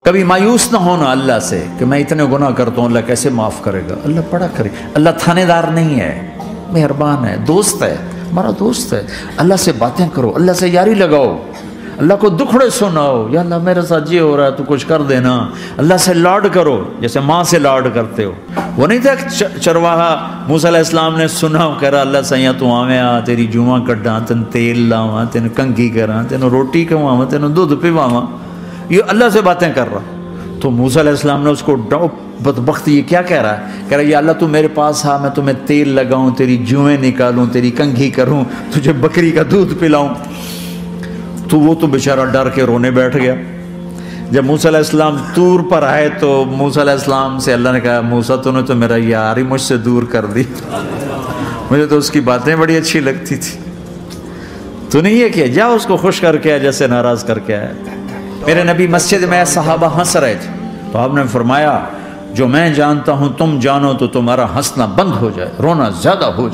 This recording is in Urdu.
کبھی مایوس نہ ہونا اللہ سے کہ میں اتنے گناہ کرتا ہوں، اللہ کیسے معاف کرے گا؟ اللہ بڑا کرے، اللہ تھانے دار نہیں ہے، مہربان ہے، دوست ہے، ہمارا دوست ہے۔ اللہ سے باتیں کرو، اللہ سے یاری لگاؤ، اللہ کو دکھڑے سناؤ، یا اللہ میرے ساتھ یہ ہو رہا ہے تو کچھ کر دینا۔ اللہ سے لاڈ کرو جیسے ماں سے لاڈ کرتے ہو۔ وہ نہیں تھا چرواہا موسیٰ علیہ السلام نے سنا، کہہ رہا اللہ سیاں تو آویں آ، تیری جوواں کڈاں، تین تیل لاواں، تین کنگھی کراں، تین روٹی کھواواں، تین دودھ پیواواں۔ یہ اللہ سے باتیں کر رہا۔ تو موسیٰ علیہ السلام نے اس کو بدبخت یہ کیا کہہ رہا ہے؟ کہہ رہا ہے یا اللہ تو میرے پاس آ، میں تمہیں تیل لگاؤں، تیری جویں نکالوں، تیری کنگھی کروں، تجھے بکری کا دودھ پلاؤں۔ تو وہ تو بیچارہ ڈر کے رونے بیٹھ گیا۔ جب موسیٰ علیہ السلام طور پر آئے تو موسیٰ علیہ السلام سے اللہ نے کہا موسیٰ تو نے تو میرا یار ہی مجھ سے دور کر دی، مجھے تو اس کی باتیں بڑی اچھی لگتی تھی، تو نہیں یہ کیا، جا اس کو خوش کر کے جیسے ناراض کر کے آیا۔ میرے نبی مسجد میں صحابہ ہنس رہے تھے تو آپ نے فرمایا جو میں جانتا ہوں تم جانو تو تمہارا ہنسنا بند ہو جائے، رونا زیادہ ہو جائے۔